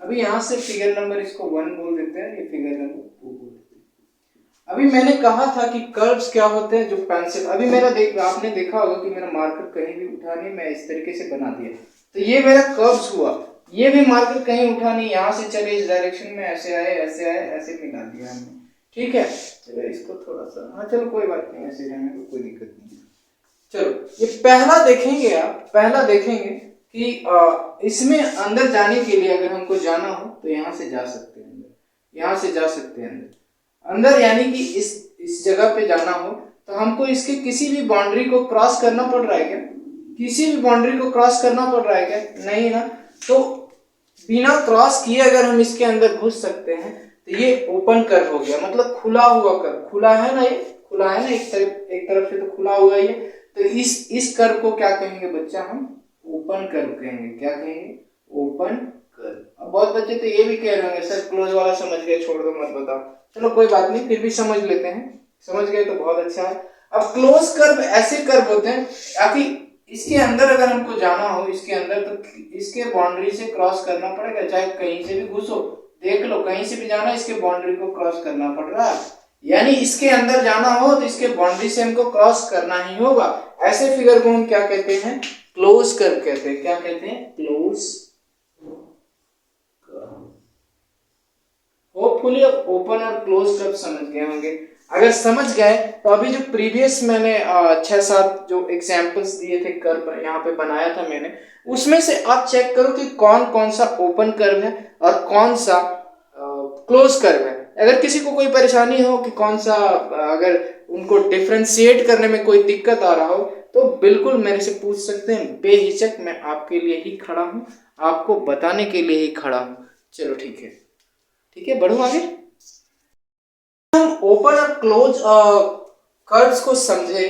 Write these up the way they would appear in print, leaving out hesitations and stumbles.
अभी यहाँ से फिगर नंबर इसको 1 बोल देते हैं, ये फिगर नंबर 2 बोल देते हैं। अभी मैंने कहा था कि कर्व्स क्या होते हैं, जो पेंसिल, अभी मेरा आपने देखा होगा कि मेरा मार्कर कहीं भी उठा नहीं, मैं इस तरीके से बना दिया, तो ये मेरा कर्व्स हुआ। ये भी मार्कर कहीं उठा नहीं, यहाँ से चले इस डायरेक्शन में, ऐसे आए ऐसे आए, ऐसे मिला दिया हमने, ठीक है। चलो इसको थोड़ा सा, हाँ चलो कोई बात नहीं, ऐसे रहने को कोई दिक्कत नहीं। चलो ये पहला देखेंगे, आप पहला देखेंगे कि इसमें अंदर जाने के लिए अगर हमको जाना हो तो यहाँ से जा सकते हैं अंदर, यहाँ से जा सकते हैं अंदर, यानी कि इस जगह पे जाना हो तो हमको इसके किसी भी बाउंड्री को क्रॉस करना पड़ रहा है क्या? किसी भी बाउंड्री को क्रॉस करना पड़ रहा है क्या? नहीं ना। तो बिना क्रॉस किए अगर हम इसके अंदर घुस सकते हैं तो ये ओपन कर्व हो गया, मतलब खुला हुआ कर्व। खुला है ना, ये खुला है ना, एक तरफ से तो खुला हुआ है ये, तो इस कर्व को क्या कहेंगे बच्चा? हम ओपन कर्व कहेंगे। क्या कहेंगे? Open curve. अब बहुत बच्चे तो ये भी कह रहे होंगे सर क्लोज वाला समझ गए, छोड़ दो मत बताओ। चलो कोई बात नहीं, फिर भी समझ लेते हैं। समझ गए तो बहुत अच्छा है। अब क्लोज कर्व ऐसे कर्व होते हैं ताकि इसके अंदर अगर हमको जाना हो, इसके अंदर, तो इसके बाउंड्री से क्रॉस करना पड़ेगा, चाहे कहीं से भी घुसो। देख लो, कहीं से भी जाना, इसके बाउंड्री को क्रॉस करना पड़ रहा है, यानी इसके अंदर जाना हो तो इसके बाउंड्री से हमको क्रॉस करना ही होगा। ऐसे फिगर को हम क्या कहते हैं? क्लोज कर्व कहते हैं। क्या कहते हैं? क्लोज। होपफुली अब ओपन और क्लोज कर्व समझ गए होंगे। अगर समझ गए तो अभी जो प्रीवियस मैंने 6-7 जो एग्जांपल्स दिए थे कर्व यहाँ पे बनाया था मैंने, उसमें से आप चेक करो कि कौन कौन सा ओपन कर्व है और कौन सा क्लोज कर्व है। अगर किसी को कोई परेशानी हो कि कौन सा, अगर उनको डिफरेंशिएट करने में कोई दिक्कत आ रहा हो तो बिल्कुल मेरे से पूछ सकते हैं, बेहिचक मैं आपके लिए ही खड़ा हूँ, आपको बताने के लिए ही खड़ा हूँ। चलो ठीक है, ठीक है, बढ़ो आगे। हम ओपन और क्लोज कर्व्स को समझे,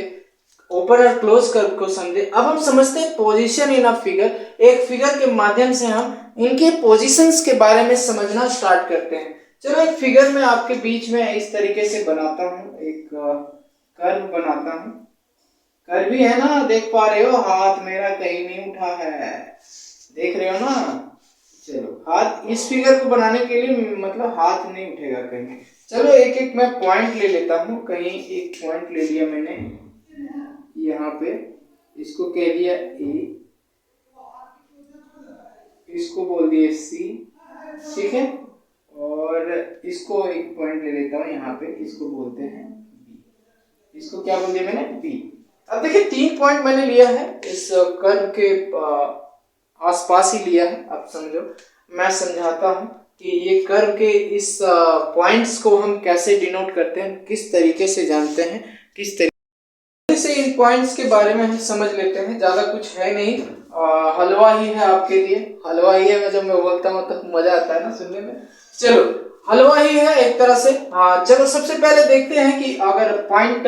ओपन और क्लोज कर्व को समझे। अब हम समझते हैं पोजीशन इन अ फिगर। एक फिगर के माध्यम से हम इनके पोजीशंस के बारे में समझना स्टार्ट करते हैं। चलो एक फिगर में आपके बीच में इस तरीके से बनाता हूँ, एक कर्व बनाता हूँ। कर्व भी है ना, देख पा रहे हो? हाथ मेरा कहीं नहीं उठा है, देख रहे हो ना? चलो हाथ, इस फिगर को बनाने के लिए मतलब हाथ नहीं उठेगा कहीं। चलो एक एक मैं पॉइंट ले लेता हूँ। कहीं एक पॉइंट ले लिया मैंने यहाँ पे, इसको कह दिया ए, इसको बोल दिया सी, ठीक है, और इसको एक पॉइंट ले लेता हूँ यहाँ पे, इसको बोलते हैं बी। इसको क्या बोल दिया मैंने? बी। अब देखिए 3 पॉइंट मैंने लिया है, इस कर्व के आसपास ही लिया है। अब समझो, मैं समझाता हूँ कि ये कर्व के इस पॉइंट्स को हम कैसे डिनोट करते हैं, किस तरीके से जानते हैं, किस तरीके से इन पॉइंट्स के बारे में हम समझ लेते हैं। ज्यादा कुछ है नहीं, हलवा ही है आपके लिए, हलवा ही है। जब मैं बोलता हूँ तो मजा आता है ना सुनने में। चलो हलवा ही है एक तरह से। हाँ चलो सबसे पहले देखते हैं कि अगर पॉइंट,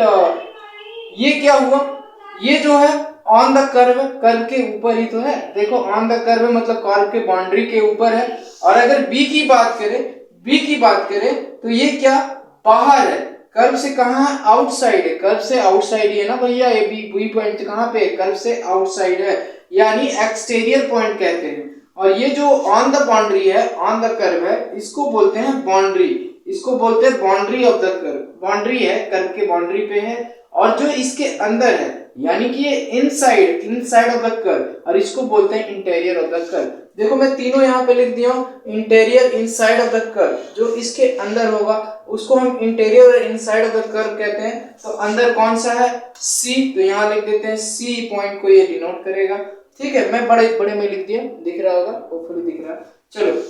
ये क्या हुआ, ये जो है ऑन द कर्व, कर्व के ऊपर ही तो है। देखो ऑन द कर्व मतलब कर्व के बाउंड्री के ऊपर है। और अगर बी की बात करें, बी की बात करें तो ये क्या, बाहर है। कर्व से कहाँ है? आउटसाइड है। कर्व से आउटसाइड है ना भैया, ये बी पॉइंट कहाँ पे? कर्व से आउटसाइड है, यानी एक्सटीरियर पॉइंट कहते हैं। और ये जो ऑन द बाउंड्री है, ऑन द कर्व है, इसको बोलते हैं बाउंड्री। इसको बोलते हैं boundary of the curve. Boundary है, कर्व के बाउंड्री पे है। और जो इसके अंदर है, यानी कि ये इनसाइड ऑफ द कर्व, और इसको बोलते हैं इंटीरियर ऑफ द कर्व। देखो मैं तीनों यहाँ पे लिख दिया हूँ, interior, inside of the curve. जो इसके अंदर होगा उसको हम इंटीरियर और इनसाइड ऑफ द कर्व कहते हैं। तो अंदर कौन सा है? सी, तो यहाँ लिख देते हैं सी पॉइंट को ये डिनोट करेगा। ठीक है, मैं बड़े बड़े में लिख दिया, दिख रहा होगा, होपफुली दिख रहा है। चलो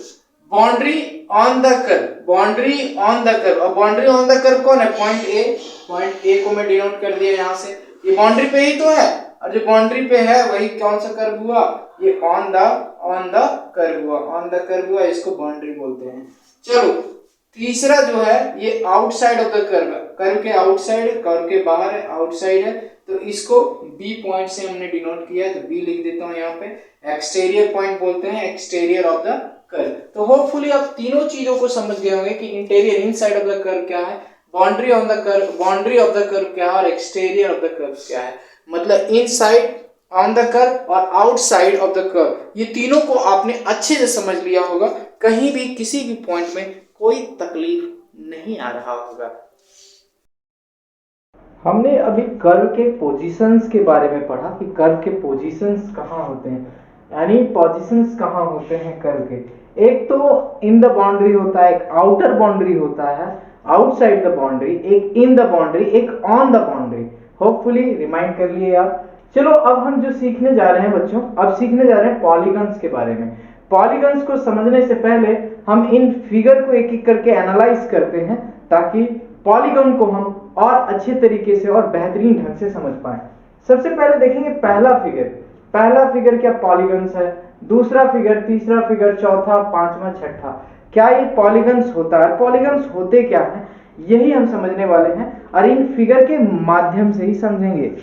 boundary on the curve, boundary on the curve. और बाउंड्री ऑन द कर्व कौन है? Point A. पॉइंट ए को मैं डिनोट कर दिया यहाँ से, ये बाउंड्री पे ही तो है। और जो बाउंड्री पे है वही कौन सा कर्व हुआ? ये ऑन द कर्व हुआ, ऑन द कर्व हुआ, इसको बाउंड्री बोलते हैं। चलो तीसरा जो है ये outside of the curve, curve के आउटसाइड, कर्व के बाहर है, आउटसाइड है, तो इसको बी पॉइंट से हमने डिनोट किया है, तो बी लिख देता हूँ यहाँ पे। एक्सटीरियर पॉइंट बोलते हैं, एक्सटीरियर ऑफ द कर्व। तो होपफुली आप तीनों चीजों को समझ गए होंगे कि interior, inside of the curve क्या है, boundary on the curve, boundary of the curve क्या है, और एक्सटीरियर ऑफ द कर्व क्या है। मतलब इनसाइड ऑन द कर्व और आउटसाइड ऑफ द कर्व, ये तीनों को आपने अच्छे से समझ लिया होगा। कहीं भी किसी भी पॉइंट में कोई तकलीफ नहीं आ रहा होगा। हमने अभी कर्व के पोजीशंस के बारे में पढ़ा कि कर्व के पोजीशंस कहाँ होते हैं, यानी पोजीशंस कहाँ होते हैं कर्व के। एक तो इन द बाउंड्री होता है, एक आउटर बाउंड्री होता है, आउटसाइड द बाउंड्री, एक इन द बाउंड्री, एक on the boundary. Hopefully remind कर लिए आप। चलो अब हम जो सीखने जा रहे हैं बच्चों, अब सीखने जा रहे हैं पॉलीगन्स के बारे में। पॉलीगन्स को समझने से पहले हम इन फिगर को एक एक करके एनालाइज करते हैं ताकि पॉलीगन को हम और अच्छे तरीके से और बेहतरीन ढंग से समझ पाए। सबसे पहले देखेंगे पहला फिगर क्या पॉलीगन्स है, दूसरा फिगर, तीसरा फिगर, चौथा, पांचवा, छठा, क्या ये पॉलीगन्स होता है? पॉलीगन्स होते क्या है यही हम समझने वाले हैं और इन फिगर के माध्यम से ही समझेंगे।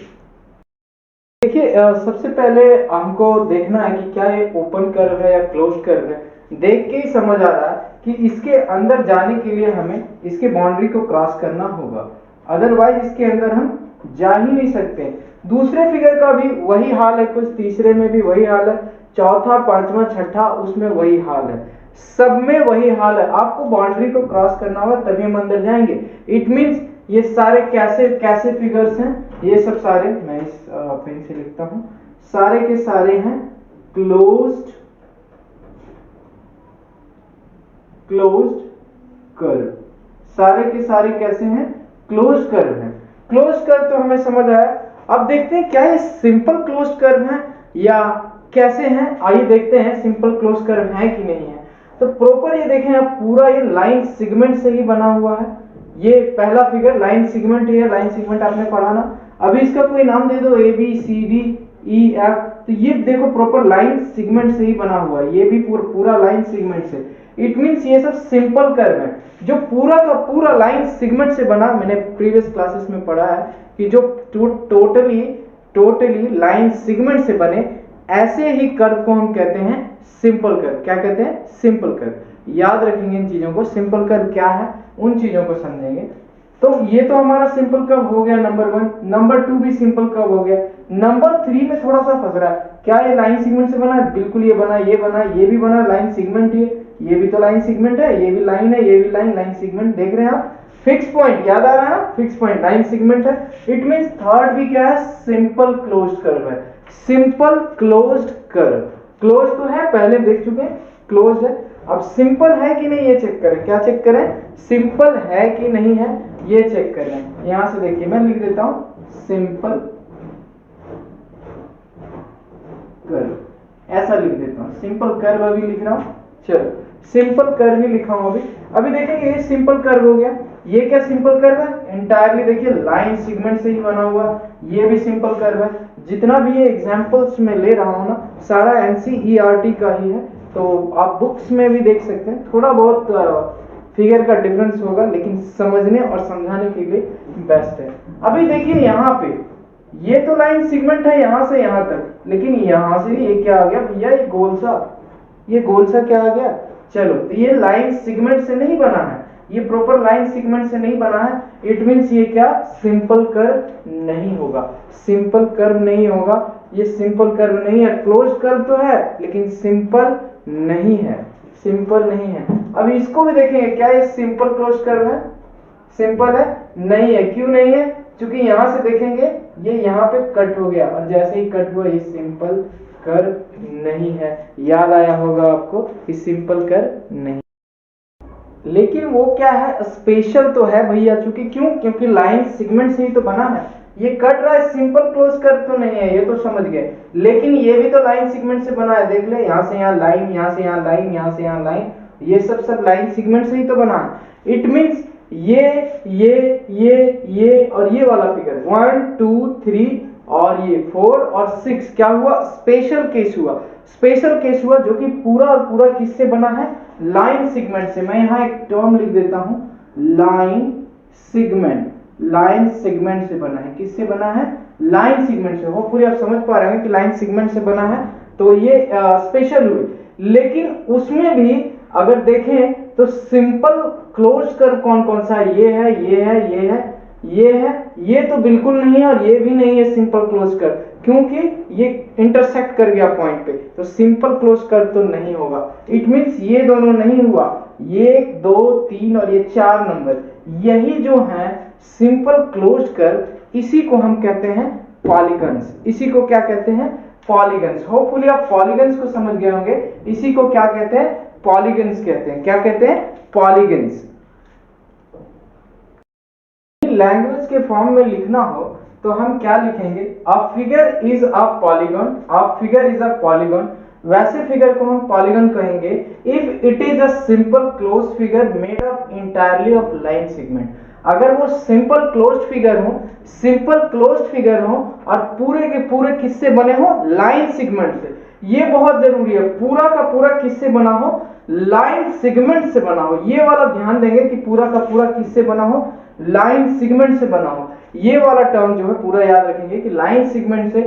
देखिए सबसे पहले हमको देखना है कि क्या ये ओपन कर्व है या क्लोज कर्व है। देख के ही समझ आ रहा है कि इसके अंदर जाने के लिए हमें इसके बाउंड्री को क्रॉस करना होगा, अदरवाइज इसके अंदर हम जा ही नहीं सकते। दूसरे फिगर का भी वही हाल है, कुछ तीसरे में भी वही हाल है, चौथा, पांचवा, छठा उसमें वही हाल है, सब में वही हाल है। आपको बाउंड्री को क्रॉस करना होगा तभी हम अंदर जाएंगे। इट मींस ये सारे कैसे फिगर्स हैं, ये सब सारे, मैं इस पेन से लिखता हूं, सारे के सारे हैं क्लोज्ड कर्व। सारे के सारे कैसे हैं? क्लोज कर्व हैं। क्लोज कर्व तो हमें समझ आया। अब देखते हैं क्या ये सिंपल क्लोज कर्व है या कैसे हैं। आइए देखते हैं सिंपल क्लोज कर्व है कि नहीं है। तो प्रॉपर ये देखें आप, पूरा ये लाइन सेगमेंट से ही बना हुआ है। ये पहला फिगर लाइन सेगमेंट है, लाइन सेगमेंट आपने पढ़ा ना। अभी इसका कोई नाम दे दो, A B C D E F, तो ये देखो प्रॉपर लाइन सेगमेंट से ही बना हुआ है, ये भी पूरा लाइन सेगमेंट से। इट मींस ये सब सिंपल कर्व है जो पूरा का पूरा लाइन सेगमेंट से बना। मैंने प्रीवियस क्लासेस में पढ़ा है कि जो टोटली लाइन सेगमेंट से बने ऐसे ही कर्व को हम कहते हैं सिंपल कर्व। क्या कहते हैं? Simple curve. याद रखेंगे इन चीजों को, सिंपल कर्व क्या है उन चीजों को समझेंगे। तो ये तो हमारा सिंपल कर्व हो गया नंबर 1। नंबर 2 भी सिंपल कर्व हो गया। नंबर 3 में थोड़ा सा फंस रहा है। क्या ये लाइन सेगमेंट से बना है? बिल्कुल ये बना, ये भी बना, लाइन सेगमेंट। ये भी तो लाइन सेगमेंट है, ये भी लाइन है, ये भी लाइन सेगमेंट। देख रहे हैं आप? फिक्स पॉइंट याद आ रहा है ना? फिक्स पॉइंट लाइन सेगमेंट है। इट मींस थर्ड भी क्या है? सिंपल क्लोज्ड कर्व है। Simple closed curve. क्लोज तो है, पहले देख चुके हैं, क्लोज है। अब सिंपल है कि नहीं ये चेक करें। क्या चेक करें? सिंपल है कि नहीं है ये चेक करें। यहां से देखिए मैं लिख देता हूं सिंपल कर्व, ऐसा लिख देता हूं। सिंपल कर्व अभी लिख रहा हूं। चलो सिंपल कर्व ही लिखा हूं अभी देखेंगे ये सिंपल कर्व हो गया। ये क्या सिंपल कर्व है? एंटायरली देखिए लाइन सेगमेंट से ही बना हुआ। ये भी सिंपल कर्व है। जितना भी ये एग्जांपल्स में ले रहा हूं ना, सारा एनसीईआरटी का ही है, तो आप बुक्स में भी देख सकते हैं। थोड़ा बहुत फिगर का डिफरेंस होगा लेकिन समझने और समझाने के लिए बेस्ट है। अभी देखिए यहाँ पे ये तो लाइन सेगमेंट है यहां से यहां तक, लेकिन यहां से ये क्या आ गया भैया? ये गोल सा क्या आ गया? चलो तो ये लाइन सेगमेंट से नहीं बना है, ये प्रॉपर लाइन सेगमेंट से नहीं बना है। इट मींस ये क्या? सिंपल कर्व नहीं होगा। सिंपल कर्व नहीं होगा, ये सिंपल कर्व नहीं है। क्लोज कर्व तो है लेकिन सिंपल नहीं है, सिंपल नहीं है। अब इसको भी देखेंगे, क्या ये सिंपल क्लोज कर्व है? सिंपल है? नहीं है। क्यों नहीं है? क्योंकि यहां से देखेंगे ये यहाँ पे कट हो गया और जैसे ही कट हुआ ये सिंपल कर्व नहीं है। याद आया होगा आपको कि सिंपल कर्व नहीं, लेकिन वो क्या है? स्पेशल तो है भैया। क्योंकि लाइन सेगमेंट से ही तो बना है। ये कट रहा है, सिंपल क्लोज कर्व तो नहीं है, ये तो समझ गए, लेकिन ये भी तो लाइन सेगमेंट से बना है। देख ले, यहाँ से यहाँ लाइन, यहाँ से यहाँ लाइन, यहाँ से यहाँ लाइन, ये सब लाइन सेगमेंट से ही तो बना है। इट मींस ये और ये वाला फिगर 1 2 3 और ये 4 और 6 क्या हुआ? स्पेशल केस हुआ। स्पेशल केस हुआ जो कि पूरा और पूरा किससे बना है? लाइन सेगमेंट से। मैं यहाँ एक टर्म लिख देता हूं, लाइन सेगमेंट। लाइन सेगमेंट से बना है। किससे बना है? लाइन सेगमेंट से। होपफुली आप समझ पा रहे हैं कि लाइन सेगमेंट से बना है, तो ये स्पेशल हुई। लेकिन उसमें भी अगर देखें तो सिंपल क्लोज कर्व कौन कौन सा है? ये है, ये तो बिल्कुल नहीं है और ये भी नहीं है सिंपल क्लोज कर्व। क्योंकि ये इंटरसेक्ट कर गया पॉइंट पे, तो सिंपल क्लोज कर्व तो नहीं होगा। इट मींस ये दोनों नहीं हुआ, ये 1 2 3 और ये 4 नंबर, यही जो है सिंपल क्लोज कर्व, इसी को हम कहते हैं पॉलीगन्स। इसी को क्या कहते हैं? पॉलीगन्स। होपफुली आप पॉलीगन्स को समझ गए होंगे। इसी को क्या कहते हैं? पॉलीगन्स कहते हैं। क्या कहते हैं? पॉलीगन्स। लैंग्वेज के फॉर्म में लिखना हो तो हम क्या लिखेंगे? A figure is a polygon. A figure is a polygon. वैसे फिगर को हम पॉलीगन कहेंगे if it is a simple close figure made up entirely of line segment. अगर वो सिंपल क्लोज्ड फिगर हो, सिंपल क्लोज्ड फिगर हो और पूरे के पूरे किससे बने हो? लाइन सेगमेंट से। ये बहुत जरूरी है, पूरा का पूरा किससे बना हो? लाइन सेगमेंट से बना हो। ये वाला ध्यान देंगे कि पूरा का पूरा किससे बना हो? लाइन सेगमेंट से बना हो। ये वाला टर्म जो है पूरा याद रखेंगे कि लाइन सेगमेंट से।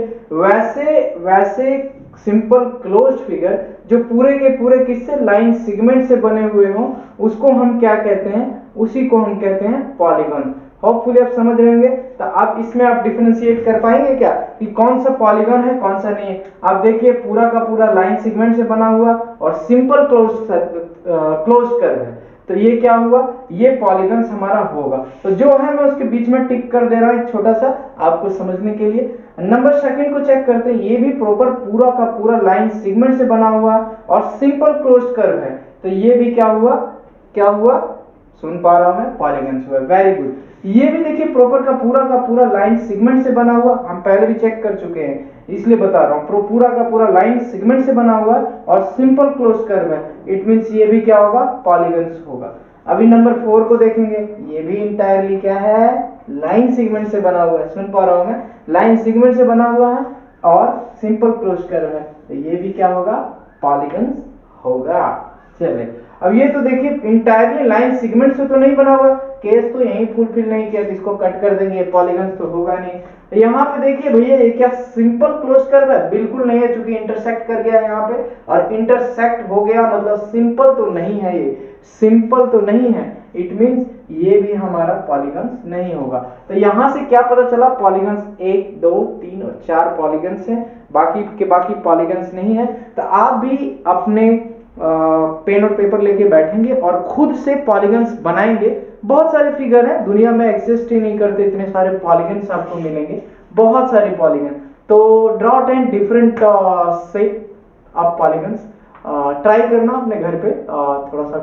वैसे सिंपल क्लोज्ड फिगर जो पूरे के पूरे किससे? लाइन सेगमेंट से बने हुए हो, उसको हम क्या कहते हैं? उसी को हम कहते हैं पॉलीगन। होपफुली आप समझ रहे होंगे। तो आप इसमें आप डिफरेंशिएट कर पाएंगे क्या कि कौन सा पॉलीगन है कौन सा नहीं है? आप देखिए पूरा का पूरा लाइन सेगमेंट से बना हुआ और सिंपल क्लोज कर्व है, तो ये क्या हुआ? ये पॉलीगन्स हमारा होगा। तो जो है मैं उसके बीच में टिक कर दे रहा हूं छोटा सा आपको समझने के लिए। नंबर सेकंड को चेक करते हैं। ये भी प्रॉपर पूरा का पूरा लाइन सेगमेंट से बना हुआ और सिंपल क्लोज कर्व है, तो ये भी क्या हुआ? क्या हुआ? सुन पा रहा हूं मैं? पॉलीगन्स हुआ। Very good. ये भी देखिए प्रॉपर का पूरा लाइन सेगमेंट से बना हुआ, हम पहले भी चेक कर चुके हैं इसलिए बता रहा हूं। पूरा का पूरा लाइन सेगमेंट से बना हुआ और सिंपल क्लोज कर्व है। इट मींस ये भी क्या होगा? पॉलीगन्स होगा। अभी नंबर 4 को देखेंगे। ये भी इंटायरली क्या है? लाइन सेगमेंट से बना हुआ है। सुन पा रहा हूं मैं? लाइन सेगमेंट से बना हुआ है और सिंपल क्लोज कर्व है, तो ये भी क्या होगा? पॉलीगन्स होगा। चलिए अब ये तो देखिए इंटायरली लाइन सेगमेंट से तो नहीं बना हुआ, केस तो यही फुलफिल नहीं किया, तो इसको कट कर देंगे, पॉलीगन्स तो होगा नहीं। यहाँ पे देखिए भैया ये क्या सिंपल क्लोज कर्व है? बिल्कुल नहीं है, क्योंकि इंटरसेक्ट कर गया है यहाँ पे, और इंटरसेक्ट हो गया मतलब सिंपल तो नहीं है, ये सिंपल तो नहीं है। इट मींस ये भी हमारा पॉलीगन्स नहीं होगा। तो यहां से क्या पता चला? पॉलीगन्स 1 2 3 और 4 पॉलीगन्स हैं, बाकी के बाकी पॉलीगन्स नहीं है। तो आप भी अपने पेन और पेपर लेके बैठेंगे और खुद से पॉलीगन्स बनाएंगे। बहुत सारे फिगर हैं, दुनिया में एग्जिस्ट ही नहीं करते इतने सारे पॉलीगन्स आपको मिलेंगे, बहुत सारे पॉलीगन। तो draw 10 different shape of polygons. Try करना अपने घर पे, थोड़ा सा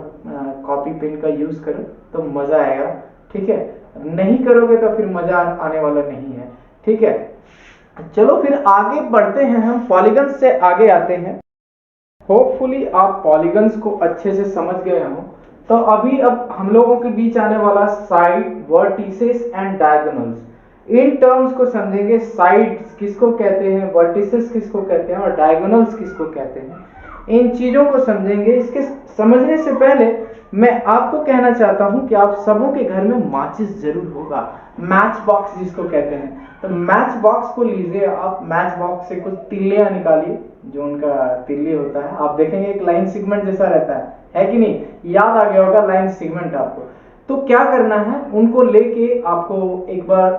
कॉपी पेन का यूज करो तो मजा आएगा, ठीक है? नहीं करोगे तो फिर मजा आने वाला नहीं है, ठीक है? चलो फिर आगे बढ़ते हैं, हम पॉलीगन्स से आगे आते हैं। होपफुली आप पॉलीगन्स को अच्छे से समझ गए हो। तो अब हम लोगों के बीच आने वाला side, vertices and diagonals. In terms को समझेंगे। साइड्स किसको कहते हैं, वर्टिसेस किसको कहते हैं और डायगोनल्स किसको कहते हैं, इन चीजों को समझेंगे। इसके समझने से पहले मैं आपको कहना चाहता हूं कि आप सबों के घर में माचिस जरूर होगा, मैच बॉक्स जिसको कहते हैं। तो मैच बॉक्स को लीजिए आप, मैच बॉक्स से कुछ तिल्लियां निकालिए, जो उनका तिल्ली होता है आप देखेंगे एक लाइन सेगमेंट जैसा रहता है कि नहीं? याद आ गया होगा लाइन सेगमेंट आपको। तो क्या करना है, उनको लेके आपको एक बार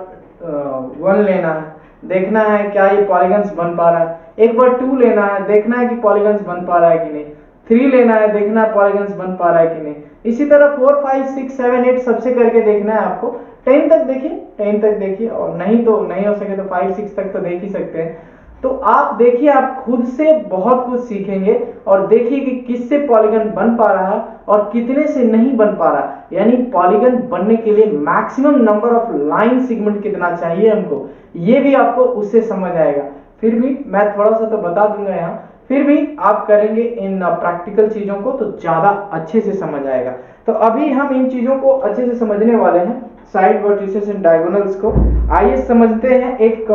1 लेना है, देखना है क्या ये पॉलीगन्स बन पा रहा है। एक बार 2 लेना है, देखना है कि पॉलीगन्स बन पा रहा है कि नहीं। 3 लेना है, देखना है पॉलीगन्स बन पा रहा है कि नहीं। इसी तरह 4 5 6 7 8 सबसे करके देखना है आपको। 10 तक देखिए, 10 तक देखिए, और नहीं तो नहीं हो सके तो 5 6 तक तो देख ही सकते हैं। तो आप देखिए, आप खुद से बहुत कुछ सीखेंगे और देखिए कि किससे पॉलीगन बन पा रहा है और कितने से नहीं बन पा रहा। यानी पॉलीगन बनने के लिए maximum number of line segment कितना चाहिए हमको, ये भी आपको उससे समझ आएगा। फिर भी मैं थोड़ा सा तो बता दूंगा यहाँ, फिर भी आप करेंगे इन प्रैक्टिकल चीजों को तो ज्यादा अच्छे से समझ आएगा। तो अभी हम इन चीजों को अच्छे से समझने वाले हैं, साइड, वर्टिसेस एंड डायगोनल्स को। आइए समझते हैं एक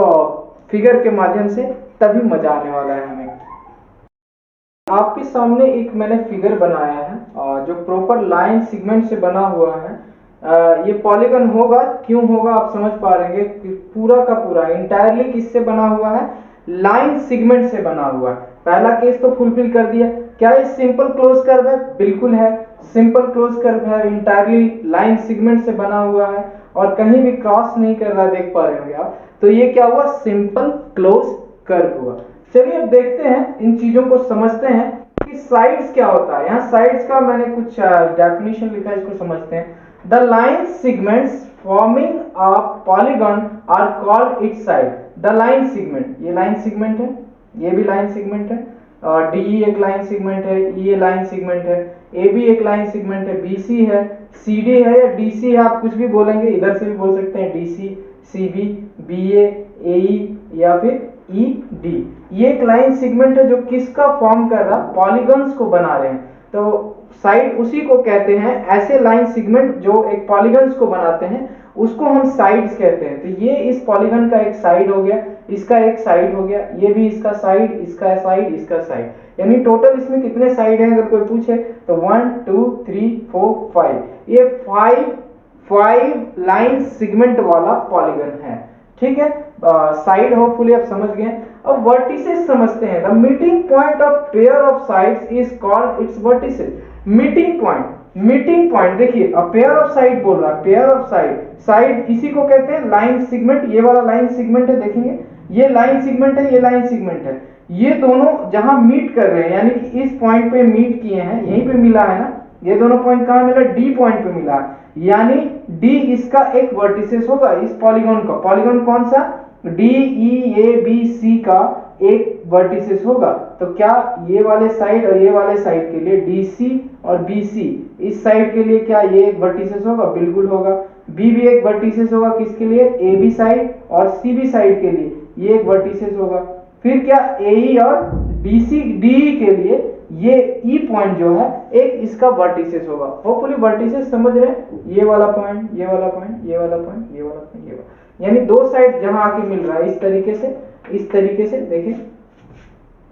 फिगर के माध्यम से, तभी मजा आने वाला है हमें। आपके सामने एक मैंने फिगर बनाया है जो प्रॉपर लाइन सेगमेंट से बना हुआ है। ये पॉलीगन होगा, क्यों होगा आप समझ पा रहे हैं कि पूरा का पूरा इंटायरली किससे बना हुआ है? लाइन सेगमेंट से बना हुआ है। पहला केस तो फुलफिल कर दिया। क्या ये सिंपल क्लोज कर्व है? बिल्कुल है, सिंपल क्लोज कर्व है, इंटायरली लाइन सेगमेंट से बना हुआ है और कहीं भी क्रॉस नहीं कर रहा, देख पा रहे होंगे आप। तो ये क्या हुआ? सिंपल क्लोज कर्व हुआ। चलिए अब देखते हैं, इन चीजों को समझते हैं कि साइड्स क्या होता है। यहाँ साइड्स का मैंने कुछ डेफिनेशन लिखा है, इसको समझते हैं। The line segments forming a polygon are called its side. The line segment, ये लाइन सेगमेंट है, ये भी लाइन सेगमेंट है, डी एक लाइन सेगमेंट है, ई लाइन सेगमेंट है, ए बी एक लाइन सेगमेंट है, बी सी है, सी डी है या डी सी है, आप कुछ भी बोलेंगे, इधर से भी बोल सकते हैं, D C, C B, B A E या फिर ई डी। ये एक लाइन सेगमेंट है जो किसका फॉर्म कर रहा, पॉलीगन्स को बना रहे हैं। तो साइड उसी को कहते हैं, ऐसे लाइन सेगमेंट जो एक पॉलीगन्स को बनाते हैं उसको हम साइड्स कहते हैं। तो ये इस पॉलीगन का एक साइड हो गया, इसका एक साइड हो गया, ये भी इसका साइड, इसका साइड, इसका साइड, यानी टोटल इसमें कितने साइड हैं अगर कोई पूछे तो 1 2 3 4 5, ये 5 लाइन सेगमेंट वाला पॉलीगन है। ठीक है, साइड होपफुली आप समझ गए। अब वर्टिसेस समझते हैं। The meeting point of pair of sides is called its vertices. Meeting point देखिए, अब पेयर ऑफ साइड बोल रहा है, पेयर ऑफ साइड इसी को कहते हैं लाइन सेगमेंट। ये वाला लाइन सेगमेंट है, देखेंगे ये लाइन सेगमेंट है, ये लाइन सेगमेंट है, ये दोनों जहां मीट कर रहे हैं यानी कि इस पॉइंट पे मीट किए हैं, यहीं पे मिला है ना, ये दोनों पॉइंट कहां मिला, डी पॉइंट पे मिला, यानी डी इसका एक वर्टिसेस होगा इस पॉलीगन का। पॉलीगन कौन सा, डी ई ए बी सी का एक वर्टिसेस होगा। तो क्या ये वाले साइड और ये वाले साइड के लिए डीसी और बीसी, इस साइड के लिए क्या ये एक वर्टिसेस होगा, बिल्कुल होगा। बी भी एक वर्टिसेस होगा, किसके लिए, ए बी साइड और सी बी साइड के लिए ये एक वर्टिसेस होगा। फिर क्या ए और डीसी डी के लिए ये ई पॉइंट जो है एक इसका वर्टिसेस होगा। होपफुली वर्टिसेस समझ रहे हैं, ये वाला पॉइंट, ये वाला पॉइंट, ये वाला पॉइंट, ये वाला पॉइंट, ये वाला, यानी दो साइड जहां आके मिल रहा है इस तरीके से, इस तरीके से। देखिए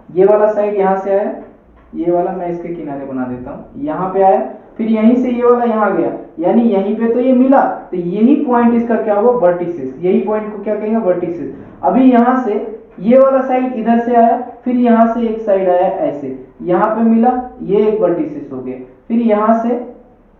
ये वाला साइड यहां से आया, ये वाला मैं इसके किनारे बना देता हूं, यहां पे आया, फिर यहीं से ये वाला यहां गया, यानी यहीं पे तो ये मिला, तो यही पॉइंट इसका क्या हुआ, वर्टिसेस। यही पॉइंट को क्या कहेंगे, वर्टिसेस। अभी यहां से ये वाला साइड इधर से आया, फिर यहां से एक साइड आया ऐसे, यहां पे मिला, ये एक वर्टिसेस हो गया। फिर यहां से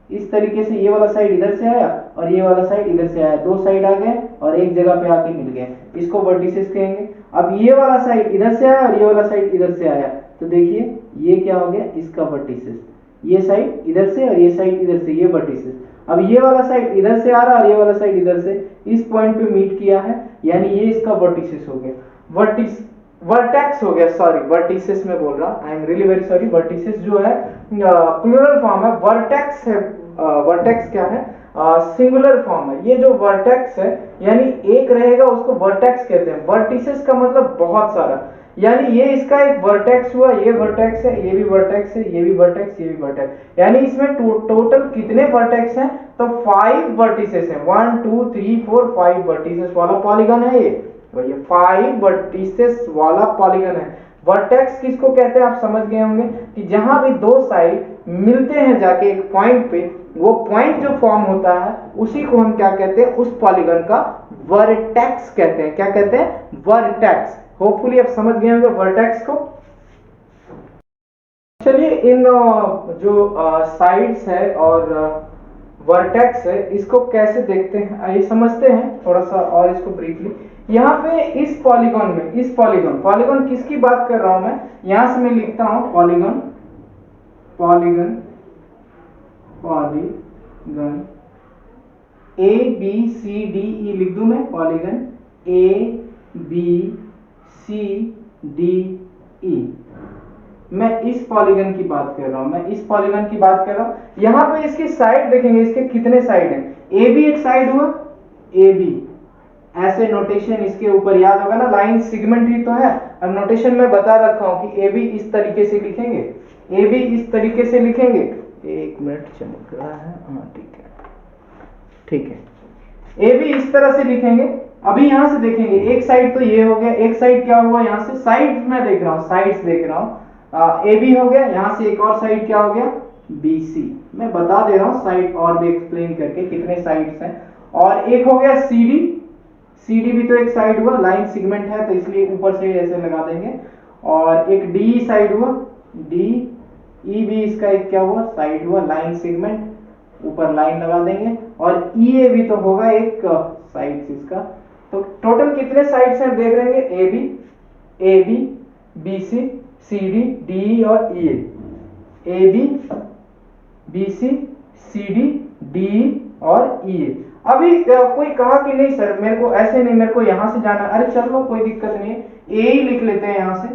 इस तरीके से ये वाला साइड इधर से आया और ये वाला साइड इधर से आया, दो साइड आ गए और एक जगह पे आके मिल गए, इसको वर्टिसेस कहेंगे। अब ये वाला साइड इधर से आया और ये वाला साइड इधर से आया, तो देखिए ये क्या हो गया, इसका वर्टिसेस। ये साइड इधर से और ये साइड इधर से, ये वर्टिसेस। अब ये वाला साइड इधर से आ रहा और ये वाला साइड इधर से, इस पॉइंट पे मीट किया है, यानी ये इसका वर्टिसेस हो गया। वर्टेक्स हो गया, सॉरी वर्टिसेस में बोल रहा हूं, I am really very sorry. Vertices जो है प्लूरल फॉर्म है, वर्टेक्स है, वर्टेक्स क्या है, सिंगुलर फॉर्म है। ये जो वर्टेक्स है यानी एक रहेगा उसको वर्टेक्स कहते हैं। वर्टिसेस का मतलब बहुत सारा, यानी ये इसका एक वर्टेक्स हुआ, ये वर्टेक्स है, ये भी वर्टेक्स है, ये भी वर्टेक्स, ये भी वर्टेक्स, यानी इसमें टोटल कितने वर्टेक्स हैं, तो 5 वर्टिसेस हैं। 1 2 3 4 5 वर्टिसेस वाला पॉलीगन है ये, तो ये 5 वर्टिसेस वाला पॉलीगन है। वर्टेक्स किसको कहते हैं आप समझ गए होंगे कि जहां भी दो साइड मिलते हैं जाके एक पॉइंट पे, वो पॉइंट जो फॉर्म होता है उसी को हम क्या कहते हैं, उस पॉलीगन का वर्टेक्स कहते हैं। क्या कहते हैं, वर्टेक्स। होपफुली आप समझ गए होंगे वर्टेक्स को। चलिए इन जो साइड्स है और वर्टेक्स है इसको कैसे देखते हैं आइए समझते हैं थोड़ा सा और इसको ब्रीफली। यहाँ पे इस पॉलीगन में, इस पॉलीगन किसकी बात कर रहा हूं मैं, यहां से मैं लिखता हूं polygon A B C D E लिख दूं मैं, polygon A B C D E. मैं इस पॉलीगन की बात कर रहा हूं, मैं इस पॉलीगन की बात कर रहा हूं। यहां पे इसकी साइड देखेंगे, इसके कितने साइड हैं, ए बी एक साइड हुआ, ए बी ऐसे नोटेशन इसके ऊपर याद होगा ना, लाइन सेगमेंट ही तो है। अब नोटेशन में बता रखा हूं कि ए बी इस तरीके से लिखेंगे, ए बी इस तरीके से लिखेंगे। एक मिनट चमक रहा है, हाँ ठीक है, ठीक है, ए बी इस तरह से लिखेंगे। अभी यहां से देखेंगे एक साइड तो ये हो गया, एक साइड क्या हुआ, यहां से साइड में देख रहा हूं, साइड्स देख रहा हूं, ए बी हो गया, यहां से एक और साइड क्या हो गया, बी सी। मैं बता दे रहा हूं साइड और भी एक्सप्लेन करके कितने साइड्स हैं। और एक हो गया सी डी, सी डी भी तो एक साइड हुआ, लाइन सेगमेंट है तो इसलिए ऊपर से ऐसे लगा देंगे। और एक डी साइड हुआ, डी ई भी इसका एक क्या हुआ, साइड हुआ, लाइन सेगमेंट, ऊपर लाइन लगा देंगे। और ई ए भी तो होगा एक साइड इसका। तो टोटल कितने साइड्स हैं देख लेंगे, A B A B, B C, C D, D E और E A B, B C, C D, D और ई ए। अभी कोई कहा कि नहीं सर मेरे को ऐसे नहीं, मेरे को यहां से जाना, अरे चलो कोई दिक्कत नहीं है, ए ही लिख लेते हैं, यहां से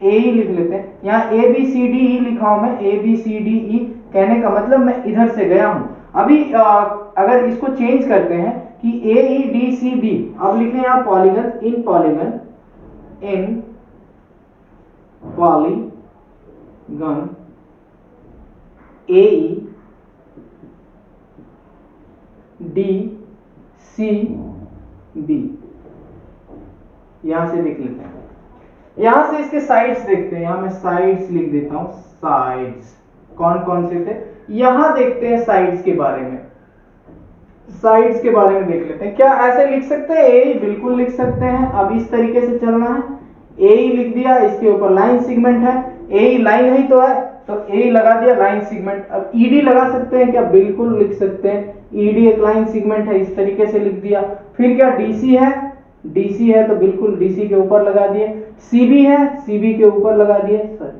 ए ही लिख लेते हैं। यहाँ ए बी सी डी ई लिखा हूं मैं, ए बी सी डी ई, कहने का मतलब मैं इधर से गया हूं। अभी अगर इसको चेंज करते हैं कि ए ई डी सी बी, अब लिखें यहाँ पॉलीगन, इन पॉलीगन, इन पॉलीगन ए ई डी सी बी, यहां से देख लेते हैं। यहां से इसके साइड्स देखते हैं, यहां मैं साइड्स लिख देता हूं, साइड्स कौन कौन से थे, यहां देखते हैं साइड्स के बारे में, साइड्स के बारे में देख लेते हैं। क्या ऐसे लिख सकते हैं? ए बिल्कुल लिख सकते हैं। अब इस तरीके से चलना है, ए लिख दिया, इसके ऊपर लाइन सेगमेंट है, ए लाइन ही तो है, तो ए लगा दिया लाइन सेगमेंट। अब ईडी लगा सकते हैं क्या? बिल्कुल लिख सकते हैं, ईडी एक लाइन सेगमेंट है, इस तरीके से लिख दिया। फिर क्या डीसी है? डीसी है तो बिल्कुल डीसी के ऊपर लगा दिए। सीबी है, सीबी के ऊपर लगा दिए, सॉरी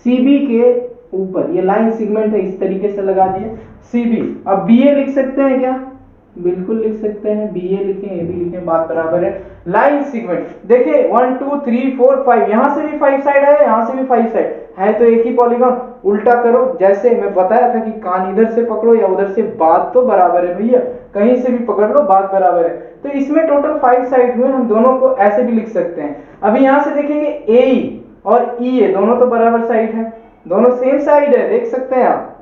सीबी के ऊपर, ये लाइन सेगमेंट है, इस तरीके से लगा दिए सीबी। अब बीए लिख सकते हैं क्या? बिल्कुल लिख सकते हैं, बीए लिखें, ए बी लिखें, बात बराबर है। लाइन सेगमेंट देखिए 1 2 3 4 5, यहां से भी 5 साइड है, यहां से भी 5 साइड है, तो एक ही पॉलीगॉन। उल्टा करो, जैसे मैं बताया था कि कान इधर से पकड़ो या उधर से, बात तो बराबर है भैया, कहीं से भी पकड़ लो बात बराबर है। तो इसमें टोटल 5 साइड हुए, हम दोनों को ऐसे भी लिख सकते हैं। अभी यहां से देखेंगे ए और ई ए दोनों तो बराबर साइड है, दोनों सेम साइड है, देख सकते हैं आप।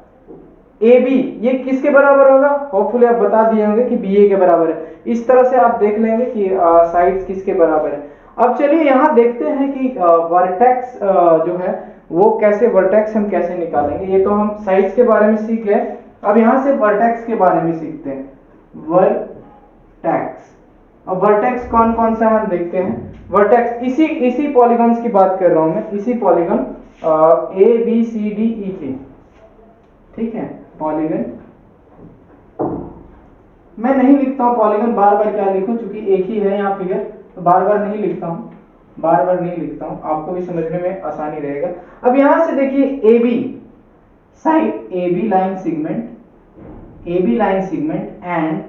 ए बी ये किसके बराबर होगा? होपफुली आप बता दिए होंगे कि बी ए के बराबर है। इस तरह से आप देख लेंगे कि साइड्स किसके बराबर है। अब चलिए यहाँ देखते हैं कि वर्टेक्स जो है वो कैसे, वर्टेक्स हम कैसे निकालेंगे। ये तो हम साइड्स के बारे में सीख गए, अब यहाँ से वर्टेक्स के बारे में सीखते हैं। वर्टेक्स, अब वर्टेक्स कौन कौन सा हम देखते हैं। वर्टेक्स इसी पॉलीगॉन्स की बात कर रहा हूं मैं, इसी polygon A B C D E की, ठीक है। पॉलीगन मैं नहीं लिखता हूं पॉलीगन, बार बार क्या लिखूं, क्योंकि एक ही है यहाँ फिगर, तो बार बार नहीं लिखता हूं, बार बार नहीं लिखता हूं, आपको भी समझने में आसानी रहेगा। अब यहां से देखिए A B side, A B line segment, A B line segment and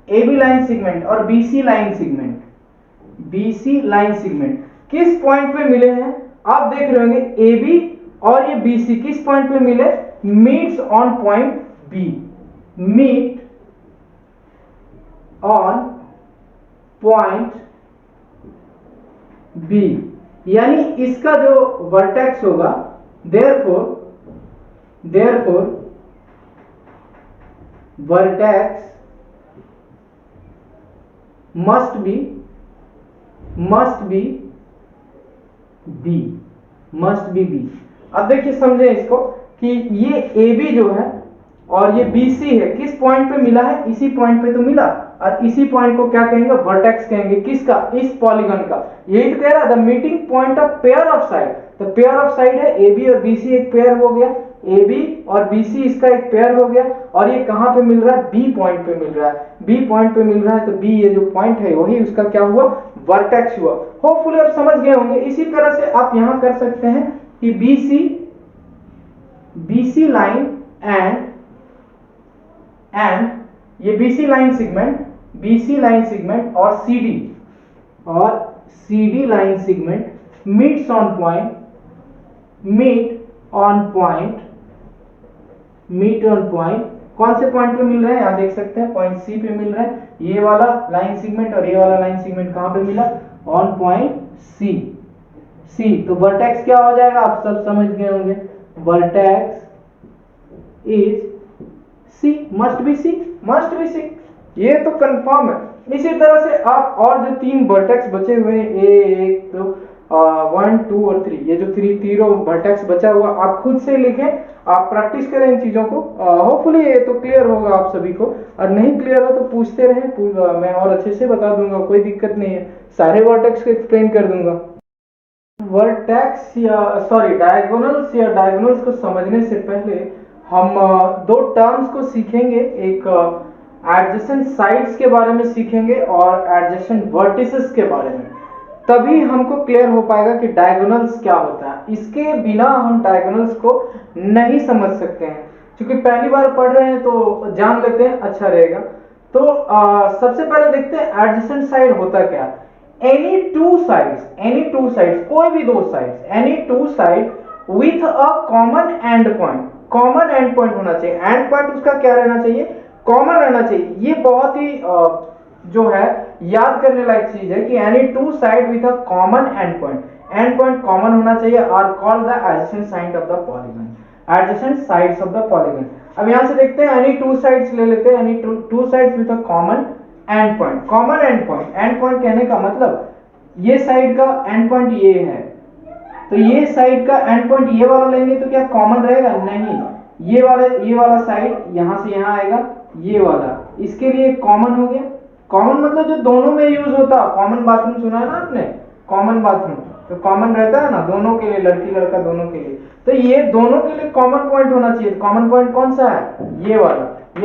A B line segment और B C line segment, B C line segment किस पॉइंट पे मिले हैं? आप देख रहे होंगे ए बी और ये बी सी किस पॉइंट पे मिले? Meets on point B, meet on point B, यानी इसका जो वर्टेक्स होगा, therefore vertex must be B. अब देखिए समझे इसको कि ये ए बी जो है और ये बी सी है, किस पॉइंट पे मिला है? इसी पॉइंट पे तो मिला, और इसी पॉइंट को क्या कहेंगे? वर्टेक्स कहेंगे। किसका? इस पॉलीगन का। यही तो कह रहा है the meeting point of pair of side, तो पेयर ऑफ साइड है ए बी और बी सी, एक पेयर हो गया, ए बी और बी सी इसका एक पेयर हो गया, और ये कहां पे मिल रहा है? बी पॉइंट पे मिल रहा है, बी पॉइंट पे मिल रहा है, तो बी ये जो पॉइंट है वही उसका क्या हुआ? वर्टेक्स हुआ। होपफुली आप समझ गए होंगे। इसी तरह से आप यहां कर सकते हैं कि बी सी लाइन एंड ये BC लाइन सेगमेंट और CD line segment meet on point, कौन से पॉइंट पे मिल रहे हैं? यहां देख सकते हैं पॉइंट C पे मिल रहा है। ये वाला लाइन सेगमेंट और ये वाला लाइन सेगमेंट कहां पे मिला? On point C। तो वर्टेक्स क्या हो जाएगा? आप सब समझ गए होंगे, vertex is C, must be C, ये तो कंफर्म है। इसी तरह से आप और जो 3 वर्टेक्स बचे हुए हैं, एक तो 1 2 और 3, ये जो तीनों वर्टेक्स बचा हुआ आप खुद से लिखें, आप प्रैक्टिस करें इन चीजों को। होपफुली ये तो क्लियर होगा आप सभी को, और नहीं क्लियर हो तो पूछते रहें, मैं और अच्छे से बता दूंगा, कोई दिक्कत नहीं है, सारे वर्टेक्स को एक्सप्लेन कर दूंगा। वर्टेक्स या डायगोनल्स को समझने से पहले हम 2 टर्म्स को सीखेंगे। एक एडजेसेंट साइड्स के बारे में सीखेंगे और एडजेसेंट वर्टिसेस के बारे में, तभी हमको क्लियर हो पाएगा कि डायगोनल्स क्या होता है। इसके बिना हम डायगोनल्स को नहीं समझ सकते हैं, क्योंकि पहली बार पढ़ रहे हैं तो जान लेते हैं, अच्छा रहेगा। तो सबसे पहले देखते हैं एडजेसेंट साइड होता क्या। एनी टू साइड्स, कोई भी दो sides, any two side with a common end point, common end point होना चाहिए। एंड पॉइंट उसका क्या रहना चाहिए, कॉमन रहना चाहिए। ये बहुत ही जो है याद करने लायक चीज है कि any two side with a common end point common होना चाहिए, are called the adjacent side of the polygon, adjacent sides of the polygon. अब यहां से देखते हैं एनी टू साइड्स ले लेते हैं, any two sides with a common end point. Common end point कहने का मतलब ये साइड का एंड पॉइंट ये है, तो ये साइड का एंड पॉइंट ये वाला लेंगे तो क्या कॉमन रहेगा, नहीं। ये वाला साइड यहां से यहां आएगा, ये वाला इसके लिए कॉमन हो गया। कॉमन मतलब जो दोनों में यूज होता है, कॉमन बाथरूम सुना है ना आपने, कॉमन बाथरूम तो कॉमन रहता है ना दोनों के लिए, लड़की लड़का दोनों के लिए, तो ये दोनों के लिए कॉमन पॉइंट होना चाहिए। कॉमन पॉइंट कौन सा है, ये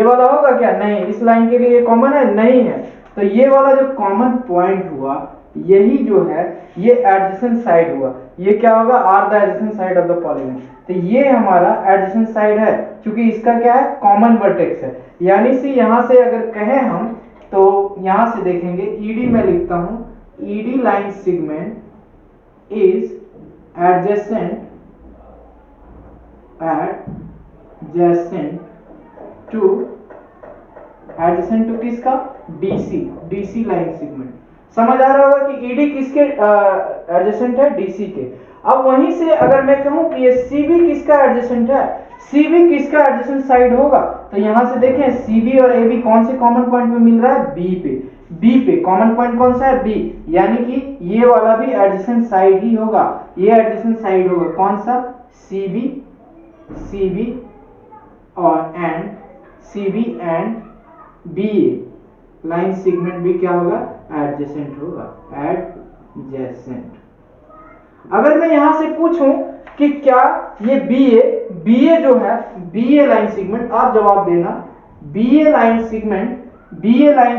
वाला होगा क्या, नहीं। इस लाइन के लिए कॉमन है, नहीं है। तो ये वाला जो कॉमन पॉइंट हुआ, यही जो है ये एडजेसेंट साइड हुआ। ये क्या होगा, are the adjacent side of the polygon. तो ये हमारा एडजेसेंट साइड है, क्योंकि इसका क्या है, कॉमन वर्टेक्स है। यानी से यहां से अगर कहें हम तो यहां से देखेंगे, ईडी में लिखता हूं, ED line segment is adjacent to किसका, डीसी लाइन सेगमेंट। समझ आ रहा होगा कि ईडी किसके एडजेसेंट है, डीसी के। अब वहीं से अगर मैं कहूं कि ये सीबी किसका एडजेसेंट है, सीबी किसका एडजेसेंट साइड होगा, तो यहां से देखें सीबी और एबी कौन से कॉमन पॉइंट पे मिल रहा है, बी पे कॉमन पॉइंट कौन सा है, बी। यानी कि ये वाला भी एडजेसेंट साइड ही होगा, ये एडजेसेंट साइड होगा कौन सा, सीबी और CB and B line segment भी क्या होगा, एडजेसेंट होगा, एडजेसेंट। अगर मैं यहां से पूछूं कि क्या ये बीए जो है, बीए लाइन सेगमेंट, आप जवाब देना, बीए लाइन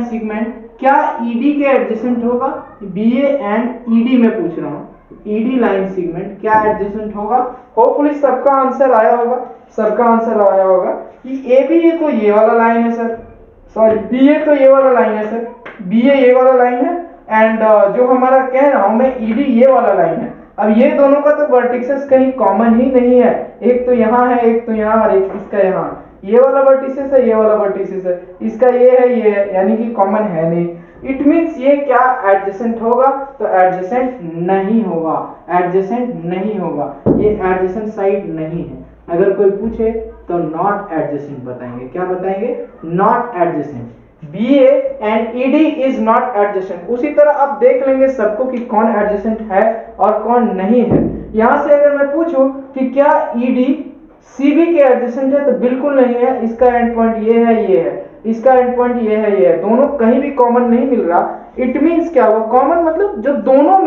सेगमेंट क्या ईडी के एडजेसेंट होगा, बीए एंड ईडी में पूछ रहा हूं, ईडी लाइन सेगमेंट क्या एडजेसेंट होगा। होपफुली सबका आंसर आया होगा कि एबी तो ये वाला लाइन है सर, सॉरी बीए तो ये वाला लाइन है सर, बीए ये वाला लाइन है, एंड जो हमारा कह रहा हूं मैं ईडी ये वाला लाइन है। अब ये दोनों का तो वर्टिसेस कहीं कॉमन ही नहीं है, एक तो यहाँ है, एक तो यहाँ, और एक इसका यहाँ। ये वाला वर्टिसेस है, ये वाला वर्टिसेस है, इसका ये है, यानी कि कॉमन है नहीं। इट मींस ये क्या एडजेसेंट होगा, तो एडजेसेंट नहीं होगा, ये एडजेसेंट साइड नहीं है। अगर कोई पूछे तो नॉट एडजेसेंट बताएंगे, क्या बताएंगे, not adjacent. BA and ED is not adjacent. उसी तरह आप देख लेंगे सबको कि कौन एडजेसेंट है और कौन नहीं है। यहां से अगर मैं पूछूं कि क्या ED CB के एडजेसेंट है, तो बिल्कुल नहीं है, इसका एंड पॉइंट ये है, इसका एंड पॉइंट ये है, दोनों कहीं भी कॉमन नहीं मिल रहा। इट मींस क्या हुआ, कॉमन मतलब जो दोनों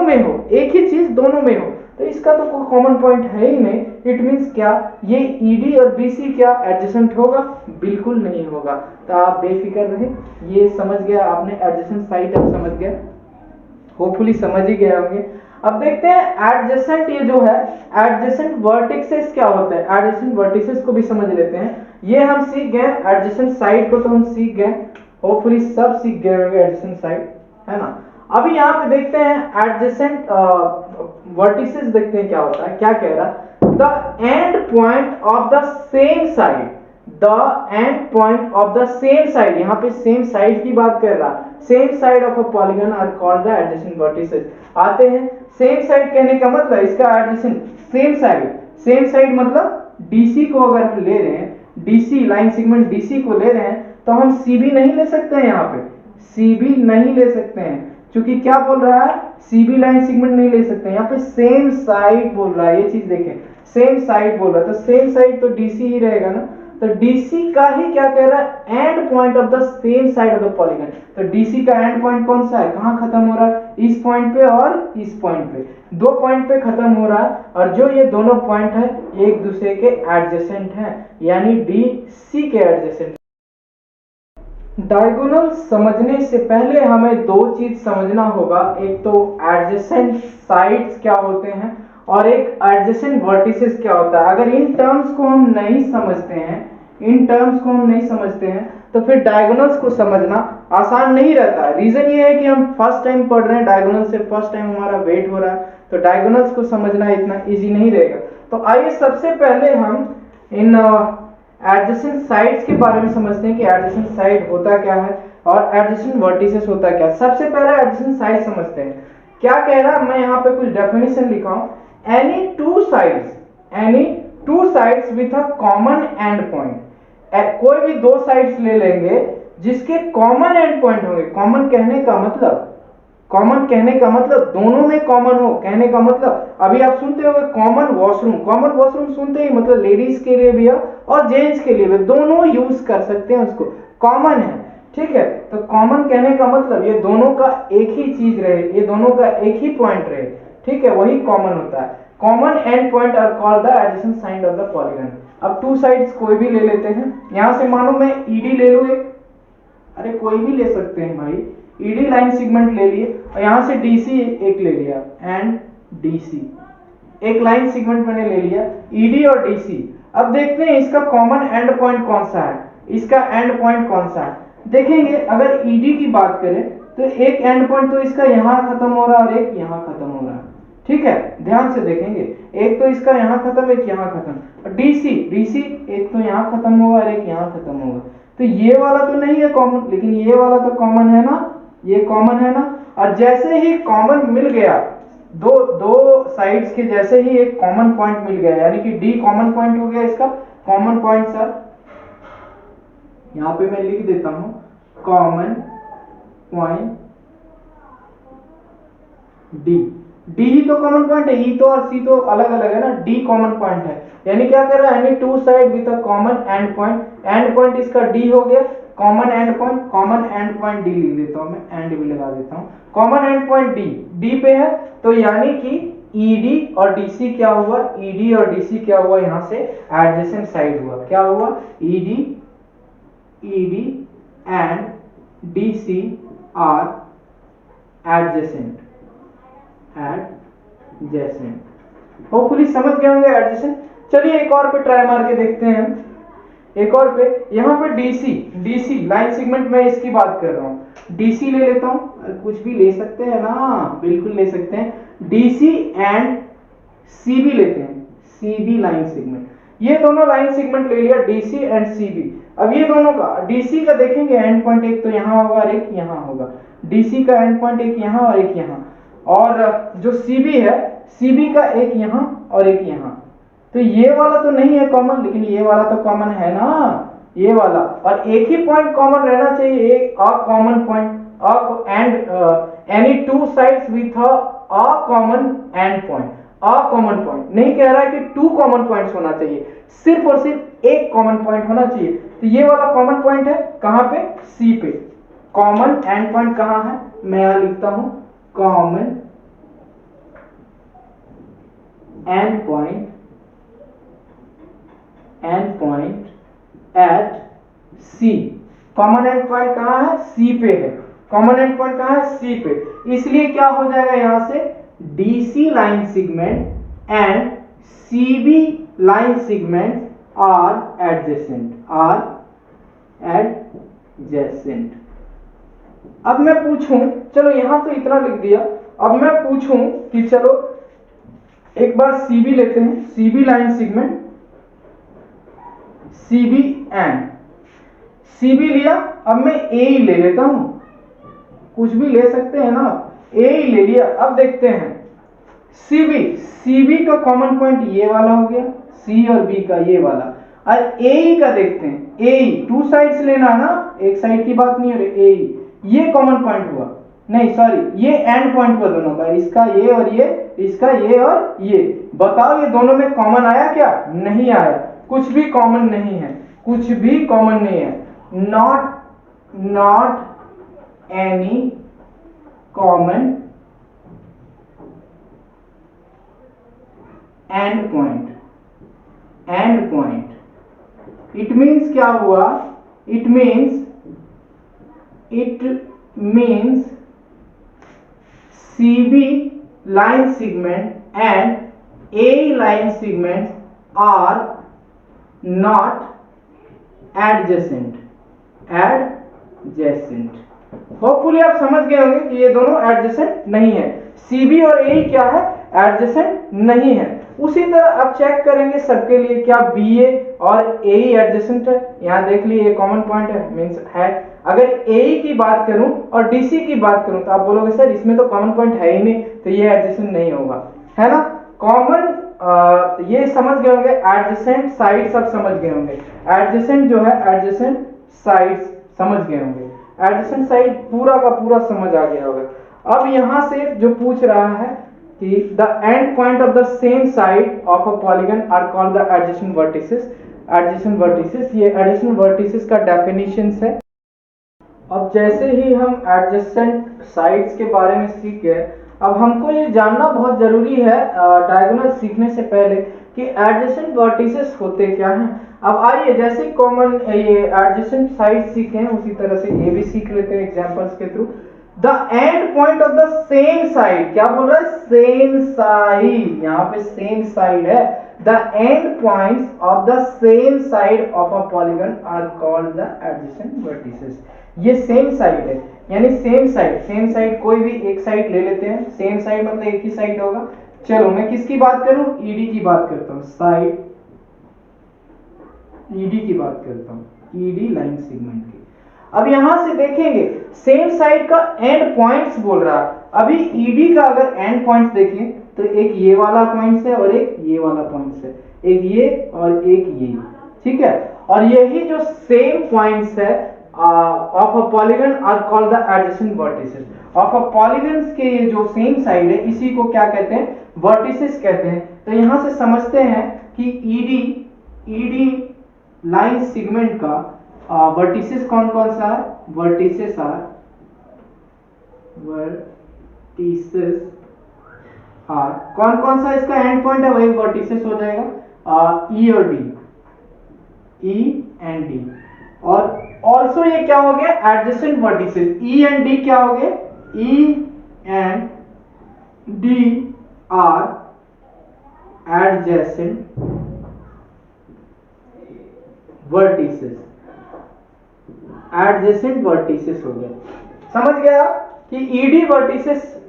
में हो, एक ही चीज दोनों में हो, तो इसका तो कोई कॉमन पॉइंट है ही नहीं। इट मींस क्या, ये ED और BC क्या एडजेसेंट होगा, बिल्कुल नहीं होगा। तो आप बेफिक्र रहे, ये समझ गया आपने, एडजेसेंट साइड आप समझ गया, होपफुली समझ ही गए होंगे। अब देखते हैं एडजेसेंट, ये जो है एडजेसेंट वर्टिसेस क्या होता है, एडजेसेंट वर्टिसेस को भी समझ लेते हैं। ये हम सीख गए, एडजेसेंट साइड को तो हम सीख गए, होपफुली सब सीख गए होंगे एडजेसेंट साइड, है ना। अभी यहाँ पे देखते हैं एडजेसेंट वर्टिसेस, देखते हैं क्या होता है, क्या कह रहा है, the end point of the same side, यहाँ पे सेम साइड की बात कर रहा, same side of a polygon are called the adjacent vertices. आते हैं, सेम साइड कहने का मतलब इसका एडजेसेंट सेम साइड मतलब DC को अगर हम ले रहे हैं, DC लाइन सेगमेंट DC को ले रहे हैं, तो हम CB नहीं ले सकते हैं, यहाँ पे CB नहीं ले सकते हैं, क्योंकि क्या बोल रहा है, CB लाइन सेगमेंट नहीं ले सकते हैं। यहाँ पे सेम साइड बोल रहा है, ये चीज देखें, सेम साइड बोल रहा है, तो सेम साइड तो DC ही रहेगा ना। तो DC का ही क्या कह रहा है, and point of the same side of the polygon. तो DC का एंड पॉइंट कौन सा है, कहां खत्म हो रहा है, इस पॉइंट पे और इस पॉइंट पे, दो पॉइंट पे खत्म हो रहा है, और जो ये दोनों पॉइंट है एक दूसरे के एडजेसेंट हैं, यानी DC के एडजेसेंट। डायगोनल समझने से पहले हमें दो चीज समझना होगा, एक तो एडजेसेंट साइड्स क्या होते हैं और एक एडजेसेंट वर्टिसेस क्या होता है। अगर इन टर्म्स को हम नहीं समझते हैं तो फिर डायगोनल्स को समझना आसान नहीं रहता है। रीजन ये है कि हम फर्स्ट टाइम पढ़ रहे हैं, डायगोनल से फर्स्ट टाइम हमारा वेट हो रहा है, तो डायगोनल्स को समझना इतना इजी नहीं रहेगा। तो आइए सबसे पहले हम इन एडजेसेंट साइड्स के बारे में समझते हैं कि एडजेसेंट साइड होता क्या है और एडजेसेंट वर्टिसेस होता क्या है। सबसे पहले एडजेसेंट साइड समझते हैं। क्या कह रहा है, मैं यहाँ पे कुछ डेफिनेशन लिखा हूं। Any two sides with a common end point, कोई भी दो साइड्स ले लेंगे जिसके कॉमन एंड पॉइंट होंगे। कॉमन कहने का मतलब दोनों में कॉमन हो। कहने का मतलब अभी आप सुनते होंगे कॉमन वॉशरूम सुनते ही मतलब लेडीज के लिए भी है और जेंट्स के लिए भी, दोनों यूज कर सकते हैं उसको, कॉमन है। ठीक है, तो कॉमन कहने का मतलब ये दोनों का एक ही चीज रहे, ये दोनों का एक ही पॉइंट रहे, ठीक है, वही कॉमन होता है। Common end point are called the adjacent side of the polygon. अब टू साइड्स कोई भी ले लेते हैं, यहां से मानो मैं ईडी ले लूं एक, अरे कोई भी ले सकते हैं भाई, ईडी लाइन सेगमेंट ले लिए और यहां से डीसी एक ले लिया एंड डीसी, एक लाइन सेगमेंट मैंने ले लिया ईडी और डीसी। अब देखते हैं इसका कॉमन एंड पॉइंट कौन सा है, इसका एंड पॉइंट कौन सा है। देखेंगे अगर ईडी की बात करें तो एक एंड पॉइंट तो इसका यहां खत्म हो रहा है और एक यहां खत्म हो रहा है, ठीक है, ध्यान से देखेंगे, एक तो इसका यहां खत्म एक यहां खत्म। डीसी एक तो यहां खत्म होगा और एक यहां खत्म होगा, तो ये वाला तो नहीं है कॉमन, लेकिन ये वाला तो कॉमन है ना, ये कॉमन है ना। और जैसे ही कॉमन मिल गया, दो साइड्स के जैसे ही एक कॉमन पॉइंट मिल गया, यानी कि डी कॉमन पॉइंट हो गया इसका। कॉमन पॉइंट सर यहां पे मैं लिख देता हूं, कॉमन पॉइंट डी ही तो कॉमन पॉइंट है, ई तो और सी तो अलग अलग है ना, डी कॉमन पॉइंट है। यानी क्या कर रहा है, any two side with a common end point इसका डी हो गया, कॉमन एंड पॉइंट डी लिख देता हूं मैं, एंड भी लगा देता हूं, कॉमन एंड पॉइंट डी पे है, तो यानी कि ईडी और डीसी क्या हुआ, ईडी और डीसी क्या हुआ, यहां से एडजेसेंट साइड हुआ। क्या हुआ, ED and DC are adjacent. Hopefully समझ गए होंगे एडजेसेंट। चलिए एक और पे ट्राई मार के देखते हैं, एक और पे, यहां पे डीसी लाइन सेगमेंट में इसकी बात कर रहा हूं, डीसी ले लेता हूं, कुछ भी ले सकते हैं ना, बिल्कुल ले सकते हैं, डीसी एंड सीबी लेते हैं, सीबी लाइन सेगमेंट। ये दोनों लाइन सेगमेंट ले लिया, डीसी एंड सीबी। अब ये दोनों का, डीसी का देखेंगे एंड पॉइंट एक तो यहां होगा और एक यहां होगा, डीसी का एंड पॉइंट एक यहां और एक यहां, और जो सीबी है, सीबी का एक यहां और एक यहां। तो ये वाला तो नहीं है कॉमन, लेकिन ये वाला तो कॉमन है ना, ये वाला, और एक ही पॉइंट कॉमन रहना चाहिए, एक a common point, and any two sides with a common end point. A common point नहीं कह रहा है कि टू कॉमन पॉइंट्स होना चाहिए, सिर्फ और सिर्फ एक कॉमन पॉइंट होना चाहिए। तो ये वाला कॉमन पॉइंट है कहां पे, सी पे। कॉमन एंड पॉइंट कहां है, मैं यहां लिखता हूं common end point at C. Common end point कहां है, सी पे है, कॉमन एंड पॉइंट कहां है, सी पे, इसलिए क्या हो जाएगा यहां से, DC line segment and CB line segment are adjacent. अब मैं पूछूं, चलो यहां तो इतना लिख दिया, अब मैं पूछूं कि चलो एक बार सीबी लेते हैं, CB line segment, CB and CB लिया, अब मैं ए ही ले लेता हूं, कुछ भी ले सकते हैं ना, ए ही ले लिया। अब देखते हैं सीबी का कॉमन पॉइंट ये वाला हो गया, सी और बी का ये वाला, और ए का देखते हैं, ए टू साइड्स लेना है ना, एक साइड की बात नहीं हो रही, ए ये कॉमन पॉइंट हुआ, नहीं सॉरी, ये एंड पॉइंट हुआ दोनों का, इसका ये और ये, इसका ये और ये। बताओ ये दोनों में कॉमन आया क्या, नहीं आया, कुछ भी कॉमन नहीं है, कुछ भी कॉमन नहीं है, not any common end point. It means क्या हुआ, it means it means CB line segment and AE line segments are not adjacent. Hopefully आप समझ गए होंगे कि ये दोनों एडजेसेंट नहीं है। CB और AE क्या है? एडजेसेंट नहीं है। उसी तरह अब चेक करेंगे सबके लिए, क्या BA और AE एडजेसेंट है? यहाँ देख लीजिए, ये कॉमन पॉइंट है, मींस है। अगर AE की बात करूं और DC की बात करूं तो आप बोलोगे सर इसमें तो कॉमन पॉइंट है ही नहीं, तो ये एडजेसेंट नहीं होगा, है ना। कॉमन ये समझ गए होंगे, एडजेसेंट साइड सब समझ गए होंगे। एडजेसेंट जो है, एडजेसेंट साइड्स समझ गए होंगे, एडजेसेंट साइड पूरा का पूरा समझ आ गया होगा। अब यहां से जो पूछ रहा है कि the end point of the same side of a polygon are called the adjacent vertices. Adjacent vertices, ये एडजेसेंट वर्टिसेस का डेफिनेशन है। अब जैसे ही हम एडजेसेंट साइड्स के बारे में सीख गए, अब हमको ये जानना बहुत जरूरी है डायगोनल सीखने से पहले कि एडजेसेंट वर्टिसेस होते क्या हैं। अब आइए, जैसे कॉमन ये एडजेसेंट साइड सीखे हैं उसी तरह से ये भी सीख लेते हैं एग्जांपल्स के through. The end point of the same side, क्या बोल रहा है? सेम साइड, यहाँ पे सेम साइड है। The end points of the same side of a polygon are called the adjacent vertices. ये सेम साइड है, यानी सेम साइड कोई भी एक साइड ले लेते हैं। सेम साइड मतलब एक ही साइड होगा। चलो मैं किसकी बात करूं? ईडी की बात करता हूं, साइड ईडी की बात करता हूं, ईडी लाइन सेगमेंट की। अब यहां से देखेंगे सेम साइड का एंड पॉइंट्स बोल रहा है। अभी ईडी का अगर एंड पॉइंट्स देखें तो एक ये वाला पॉइंट्स है और एक ये वाला पॉइंट्स है, एक ये और एक ये, ठीक है। और यही जो सेम पॉइंट्स है of a polygon are called the adjacent vertices. Of a polygons के ये जो सेम साइड है इसी को क्या कहते हैं? वर्टिसेस कहते हैं। तो यहां से समझते हैं कि ईडी लाइन सेगमेंट का वर्टिसेस कौन कौन सा है? वर्टिसेस आर कौन कौन सा इसका एंड पॉइंट है? वही वर्टिसेस हो जाएगा, ई और डी, ई एंड डी। और ऑल्सो ये क्या हो गया? Adjacent vertices. E and D क्या हो गए? E and D R adjacent vertices, adjacent vertices हो गए। समझ गया कि ईडी वर्टिसेस,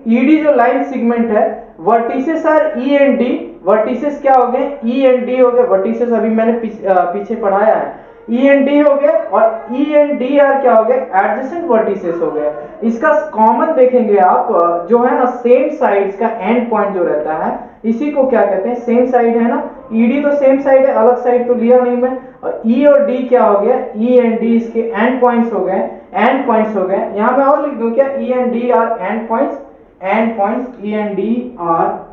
ईडी जो लाइन सेगमेंट है, vertices R E and D. Vertices क्या हो गए? ई एंड डी हो गए। वर्टिसेस अभी मैंने पीछे पढ़ाया है, ई एंड डी हो गए। और ई एंड डी आर क्या हो गए? एडजेसेंट वर्टिसेस हो गए। इसका कॉमन देखेंगे आप, जो है ना सेम साइड्स का एंड पॉइंट जो रहता है इसी को क्या कहते हैं? सेम साइड है ना। ईडी तो सेम साइड है, अलग साइड तो लिया नहीं मैं। और ई और डी क्या हो गया? ई एंड डी इसके एंड पॉइंट्स हो गए, एंड पॉइंट्स हो गए। यहां मैं और लिख दूं क्या? E and D R and points, and points, E and D R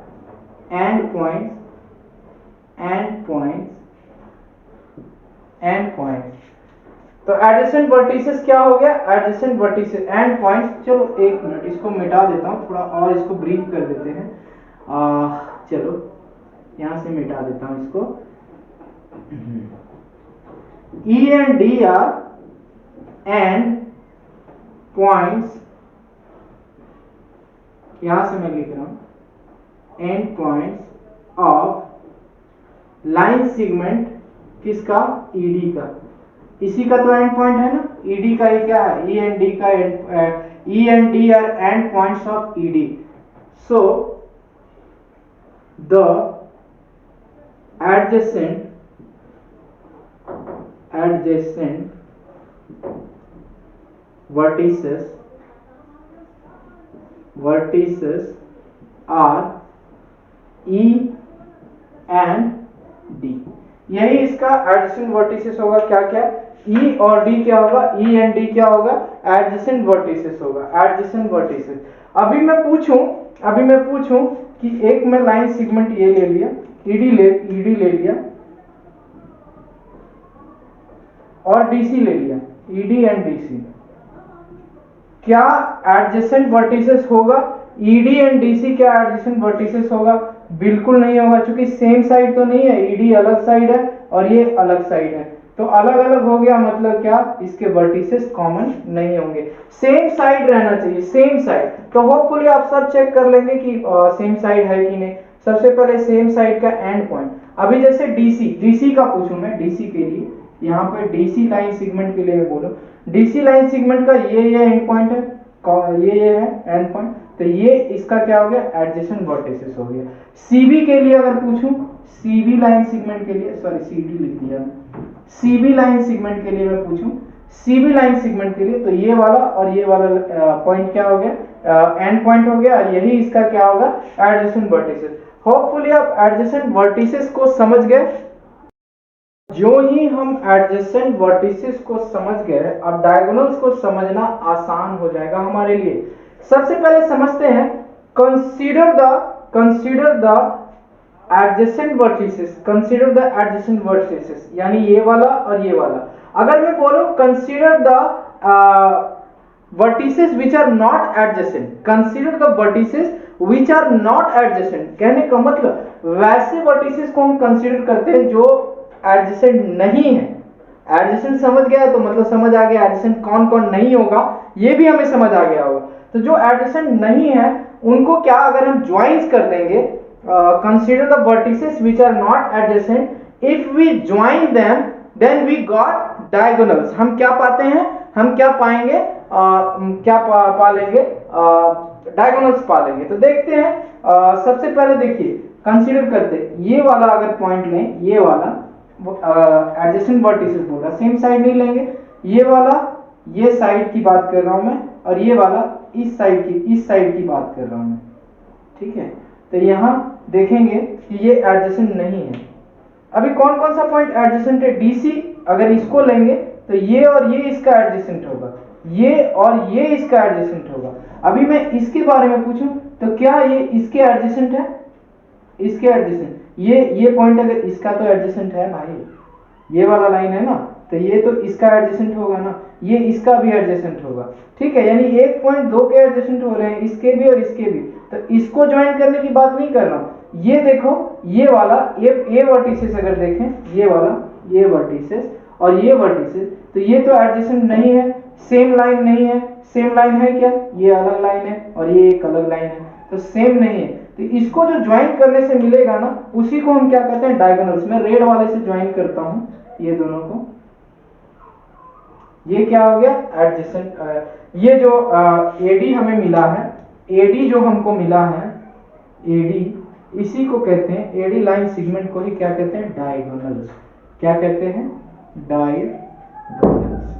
and points, and points, and points. तो एडजेसेंट वर्टिसेस क्या हो गया? Adjacent vertices and points. चलो एक मिनट, इसको मिटा देता हूं, थोड़ा और इसको ब्रीफ कर देते हैं। चलो यहां से मिटा देता हूं इसको। E and D R and points, यहां से मैं लिख रहा हूं and points of line segment, किसका? ईडी का। इसी का तो एंड पॉइंट है ना, ईडी का। ये क्या है? ई एंड डी का E and D R and points of ED. So the adjacent vertices are E and D। यही इसका एडजेसेंट वर्टिसेस होगा। क्या क्या? E और D क्या होगा? E एंड D क्या होगा? एडजेसेंट वर्टिसेस होगा, एडजेसेंट वर्टिसेस। अभी मैं पूछूं कि एक मैं लाइन सेगमेंट ये ले लिया, ईडी ले लिया और डीसी ले लिया, ईडी एंड डीसी, क्या एडजेसेंट वर्टिसेस होगा? ईडी एंड डीसी क्या एडजेसेंट वर्टिसेस होगा? बिल्कुल नहीं होगा, क्योंकि सेम साइड तो नहीं है। ईडी अलग साइड है और ये अलग साइड है, तो अलग अलग हो गया मतलब क्या, इसके वर्टिसेस कॉमन नहीं होंगे, सेम साइड रहना चाहिए, सेम साइड। तो होपफुली आप सब चेक कर लेंगे कि सेम साइड है कि नहीं। सबसे पहले सेम साइड का एंड पॉइंट, अभी जैसे डीसी का पूछूं मैं, डीसी के लिए यहाँ पे डीसी लाइन सेगमेंट के लिए मैं बोलूं, डीसी लाइन सेगमेंट का ये एंड पॉइंट है, ये है एंड पॉइंट, तो ये इसका क्या हो गया, एडजेसेंट वर्टिसेस हो गया। सीबी के लिए अगर पूछूं, सीबी लाइन सेगमेंट के लिए, सॉरी सीडी लिख दिया, सीबी लाइन सेगमेंट के लिए मैं पूछूं, सीबी लाइन सेगमेंट के लिए, तो ये वाला और ये वाला पॉइंट क्या हो गया, एंड पॉइंट हो गया, और यही इसका क्या होगा, एडजेसेंट वर्टिसेस। होपफुली आप एडजेसेंट वर्टिसेस को समझ गए। जो ही हम एडजेसेंट वर्टिसेस को समझ गए, अब डायगोनल्स को समझना आसान हो जाएगा हमारे लिए। सबसे पहले समझते हैं, consider the adjacent vertices, consider the adjacent vertices, यानी ये वाला और ये वाला। अगर मैं बोलूं consider the vertices which are not adjacent, consider the vertices which are not adjacent, कहने का मतलब वैसे वर्टिसेस को हम कंसीडर करते हैं जो एडजेसेंट नहीं है। एडजेसेंट समझ गया तो मतलब समझ आ गया एडजेसेंट कौन कौन नहीं होगा, ये भी हमें समझ आ गया होगा। तो जो एडजेसेंट नहीं है उनको क्या अगर हम ज्वाइंस कर देंगे, consider the vertices which are not adjacent, if we join them then we got diagonals. हम क्या पाते हैं, हम क्या पाएंगे, क्या पा लेंगे, डायगोनल्स पा लेंगे। तो देखते हैं, सबसे पहले देखिए कंसीडर करते, ये वाला अगर पॉइंट लें, ये वाला एडजेसेंट वर्टिसेस बोला, सेम साइड नहीं लेंगे, ये वाला ये साइड की बात कर रहा हूं मैं, और ये वाला इस साइड की बात कर रहा हूं मैं, ठीक है। तो यहां देखेंगे कि ये एडजेसेंट नहीं है। अभी कौन कौन सा पॉइंट एडजेसेंट है, डीसी अगर इसको लेंगे तो ये और ये इसका एडजेसेंट होगा, ये और ये इसका एडजेसेंट होगा। अभी मैं इसके बारे में पूछूं तो क्या ये इसके एडजेसेंट है, इसके एडजेसेंट, ये पॉइंट अगर इसका तो एडजेसेंट है भाई, ये वाला लाइन है ना, तो ये तो इसका एडजेसेंट होगा ना, ये इसका भी एडजेसेंट होगा, ठीक है। यानी एक पॉइंट दो के एडजेसेंट हो रहे हैं, इसके भी और इसके भी, तो इसको ज्वाइन करने की बात नहीं कर रहा हूं। ये देखो ये वाला, ये वर्टिसेस अगर देखें, ये वाला, ये वर्टिसेस और ये वर्टिसेस, तो ये तो एडजेसेंट नहीं है, सेम लाइन नहीं है। सेम लाइन है क्या, ये अलग लाइन है और ये एक अलग लाइन है, तो सेम नहीं है। तो इसको जो ज्वाइन करने से मिलेगा ना, उसी को हम क्या कहते हैं, डायगोनल्स। मैं रेड वाले से ज्वाइन करता हूं ये दोनों को, ये क्या हो गया, एडजेसेंट। ये जो एडी हमें मिला है, एडी जो हमको मिला है, एडी, इसी को कहते हैं, एडी लाइन सेगमेंट को ही क्या कहते हैं, डायगोनल्स। क्या कहते हैं, डायगोनल्स।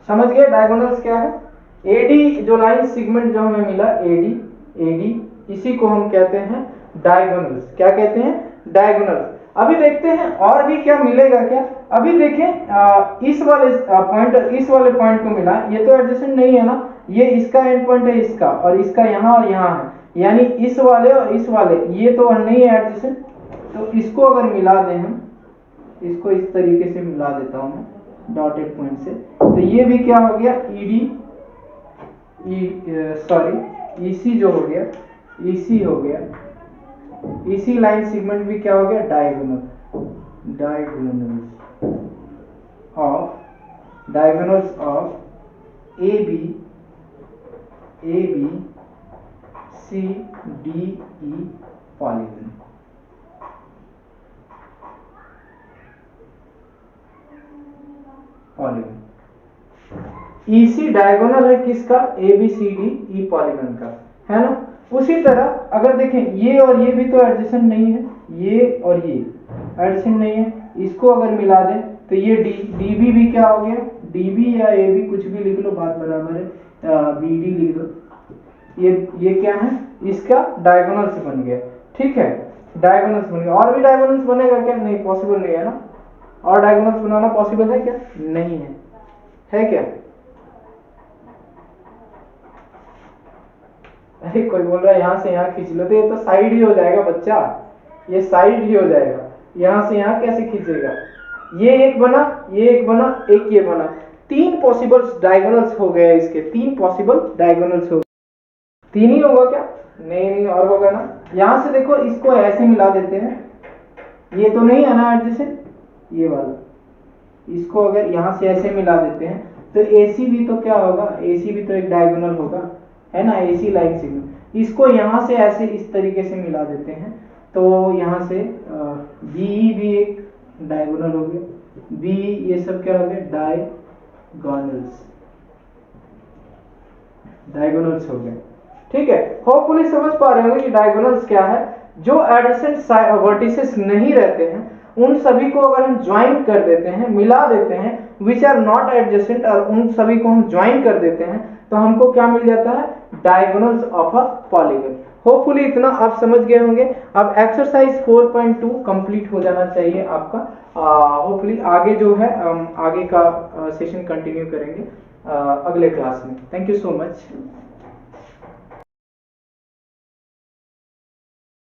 समझ गए डायगोनल्स क्या है। एडी जो लाइन सेगमेंट जो हमें मिला, एडी इसी को हम कहते हैं डायगोनल्स। क्या कहते हैं, डायगोनल्स। अभी देखते हैं और भी क्या मिलेगा क्या। अभी देखें, इस वाले पॉइंट को मिला, ये तो एडजेसेंट नहीं है ना, ये इसका एंड पॉइंट है इसका, और इसका यहाँ और यहाँ है, यानी इस वाले और इस वाले, ये तो नहीं है एडजेसेंट। तो इसको अगर मिला दें हम, इसको इस तरीके से मिला देता हूं मैं डॉटेड पॉइंट से, तो ये भी क्या हो गया, ईसी जो हो गया, ईसी हो गया, ईसी लाइन सेगमेंट भी क्या हो गया, diagonals of A B C D E polygon. EC diagonal है किसका, A B C D E polygon का, है ना। उसी तरह अगर देखें, ये और ये भी तो एडजेसेंट नहीं है, ये और ये एडजेसेंट नहीं है, इसको अगर मिला दें तो ये डीबी भी क्या हो गया, डीबी या ए बी कुछ भी लिख लो, बात बराबर है, बीडी लिख दो, ये क्या है, इसका डायगोनल्स बन गया, ठीक है, डायगोनल्स बन गया। और भी डायगोनल्स बनेगा क्या, नहीं, पॉसिबल नहीं है ना, और डायगोनल्स बनाना पॉसिबल है क्या, नहीं है क्या। अरे कोई बोल रहा है यहाँ से यहाँ खींच लो, तो ये तो साइड ही हो जाएगा बच्चा, ये साइड ही हो जाएगा, यहाँ से यहाँ कैसे खींचेगा। ये एक बना, ये एक बना, एक ये बना, तीन पॉसिबल डायगोनल्स हो गए इसके, तीन पॉसिबल डायगोनल्स हो, तीन ही होगा क्या, नहीं और होगा ना। यहाँ से देखो, इसको ऐसे मिला देते हैं, ये तो नहीं है ना एडजेसेंट, ये वाला, इसको अगर यहाँ से ऐसे मिला देते हैं तो AC भी तो क्या होगा, AC भी तो एक डायगोनल होगा, है ना, AC लाइन सिग्नल, इसको यहाँ से ऐसे इस तरीके से मिला देते हैं तो यहाँ से BE भी एक डायगोनल हो गया, B ये सब क्या हो गया, डायगोनल्स हो गए। ठीक है, होपफुली समझ पा रहे होंगे कि डायगोनल्स क्या है। जो एडजेसेंट वर्टिसेस नहीं रहते हैं उन सभी को अगर हम ज्वाइन कर देते हैं, मिला देते हैं, विच आर नॉट एडजेसेंट, और उन सभी को हम ज्वाइन कर देते हैं तो हमको क्या मिल जाता है, diagonals of a polygon. Hopefully इतना आप समझ गए होंगे। अब एक्सरसाइज 4.2 कंप्लीट हो जाना चाहिए आपका। होपफुली आगे जो है आगे का सेशन कंटिन्यू करेंगे अगले क्लास में। Thank you so much.